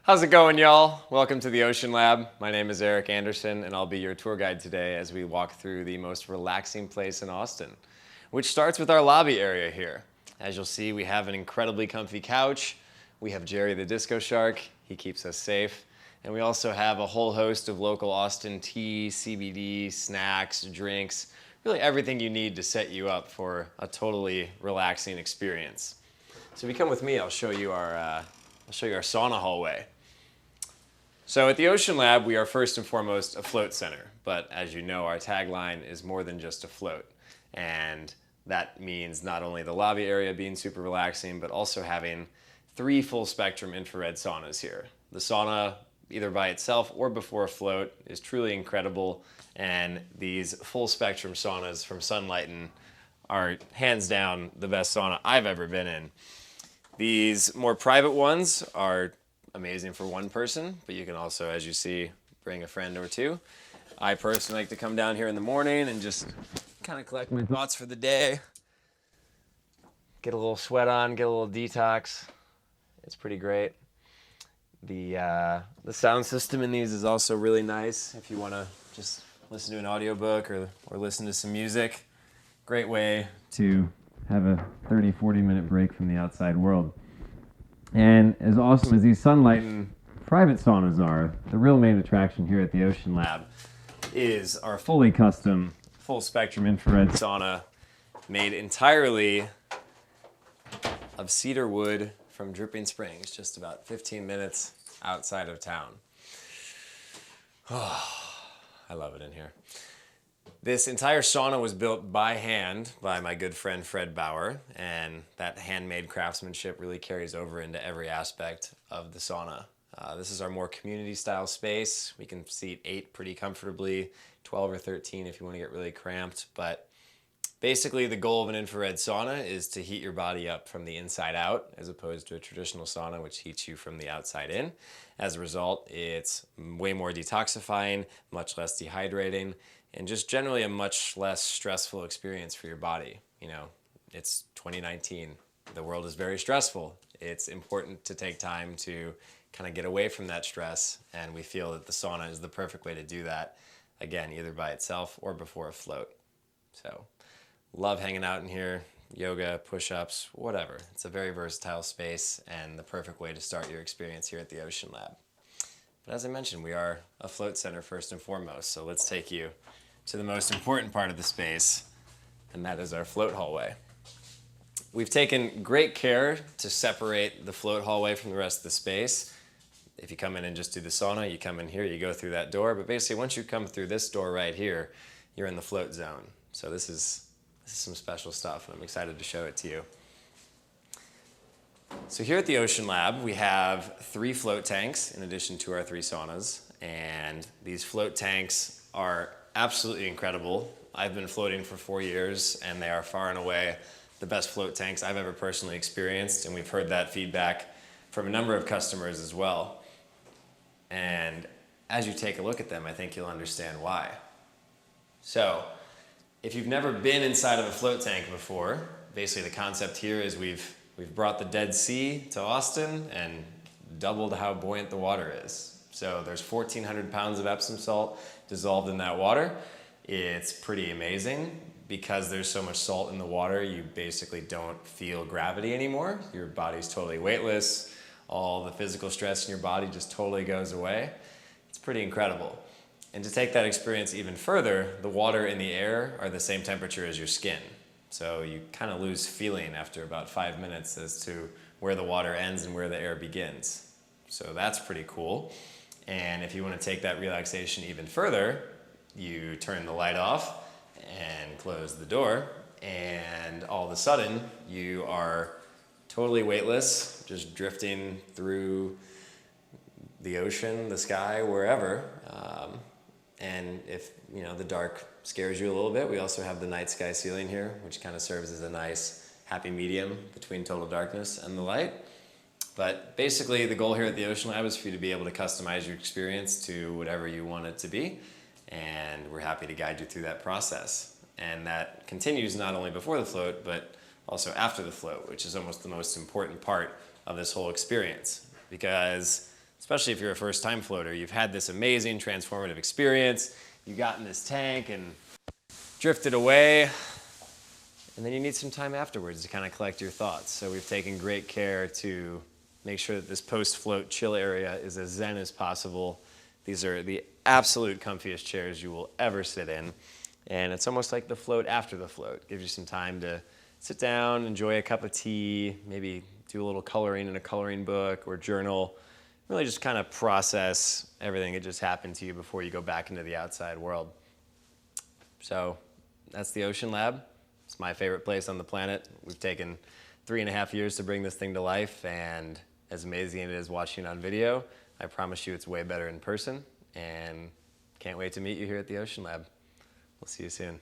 How's it going, y'all? Welcome to the Ocean Lab. My name is Eric Anderson, and I'll be your tour guide today as we walk through the most relaxing place in Austin, which starts with our lobby area here. As you'll see, we have an incredibly comfy couch. We have Jerry the Disco Shark. He keeps us safe. And we also have a whole host of local Austin tea, CBD, snacks, drinks, really everything you need to set you up for a totally relaxing experience. So if you come with me, I'll show you our sauna hallway. So at the Ocean Lab, we are first and foremost a float center, but as you know, our tagline is more than just a float. And that means not only the lobby area being super relaxing, but also having 3 full spectrum infrared saunas here. The sauna, either by itself or before a float, is truly incredible. And these full spectrum saunas from Sunlighten are hands down the best sauna I've ever been in. These more private ones are amazing for one person, but you can also, as you see, bring a friend or two. I personally like to come down here in the morning and just kind of collect my thoughts for the day. Get a little sweat on, get a little detox. It's pretty great. The sound system in these is also really nice if you want to just listen to an audiobook or listen to some music. Great way to have a 30-40 minute break from the outside world. And as awesome as these Sunlighten private saunas are, the real main attraction here at the Ocean Lab is our fully custom, full spectrum infrared sauna made entirely of cedar wood from Dripping Springs, just about 15 minutes outside of town. Oh, I love it in here. This entire sauna was built by hand by my good friend Fred Bauer, and that handmade craftsmanship really carries over into every aspect of the sauna. This is our more community style space. We can seat 8 pretty comfortably, 12 or 13 if you want to get really cramped, but basically the goal of an infrared sauna is to heat your body up from the inside out as opposed to a traditional sauna which heats you from the outside in. As a result, it's way more detoxifying, much less dehydrating, and just generally a much less stressful experience for your body. You know, it's 2019. The world is very stressful. It's important to take time to kind of get away from that stress, and we feel that the sauna is the perfect way to do that, again, either by itself or before a float. So, love hanging out in here, yoga, push-ups, whatever. It's a very versatile space and the perfect way to start your experience here at the Ocean Lab. But as I mentioned, we are a float center first and foremost, so let's take you to the most important part of the space, and that is our float hallway. We've taken great care to separate the float hallway from the rest of the space. If you come in and just do the sauna, you come in here, you go through that door, but basically once you come through this door right here, you're in the float zone. So this is some special stuff, and I'm excited to show it to you. So here at the Ocean Lab, we have 3 float tanks in addition to our 3 saunas, and these float tanks are absolutely incredible. I've been floating for 4 years, and they are far and away the best float tanks I've ever personally experienced, and we've heard that feedback from a number of customers as well. And as you take a look at them, I think you'll understand why. So, if you've never been inside of a float tank before, basically the concept here is we've brought the Dead Sea to Austin and doubled how buoyant the water is. So there's 1,400 pounds of Epsom salt dissolved in that water. It's pretty amazing. Because there's so much salt in the water, you basically don't feel gravity anymore. Your body's totally weightless. All the physical stress in your body just totally goes away. It's pretty incredible. And to take that experience even further, the water and the air are the same temperature as your skin. So you kind of lose feeling after about 5 minutes as to where the water ends and where the air begins. So that's pretty cool. And if you want to take that relaxation even further, you turn the light off and close the door, and all of a sudden you are totally weightless, just drifting through the ocean, the sky, wherever. And if the dark scares you a little bit, we also have the night sky ceiling here, which kind of serves as a nice happy medium between total darkness and the light. But basically the goal here at the Ocean Lab is for you to be able to customize your experience to whatever you want it to be, and we're happy to guide you through that process. And that continues not only before the float, but also after the float, which is almost the most important part of this whole experience, because especially if you're a first-time floater. You've had this amazing transformative experience. You got in this tank and drifted away, and then you need some time afterwards to kind of collect your thoughts. So we've taken great care to make sure that this post-float chill area is as zen as possible. These are the absolute comfiest chairs you will ever sit in. And it's almost like the float after the float. Gives you some time to sit down, enjoy a cup of tea, maybe do a little coloring in a coloring book or journal. Really just kind of process everything that just happened to you before you go back into the outside world. So that's the Ocean Lab. It's my favorite place on the planet. We've taken 3.5 years to bring this thing to life, and as amazing it is watching on video, I promise you it's way better in person, and can't wait to meet you here at the Ocean Lab. We'll see you soon.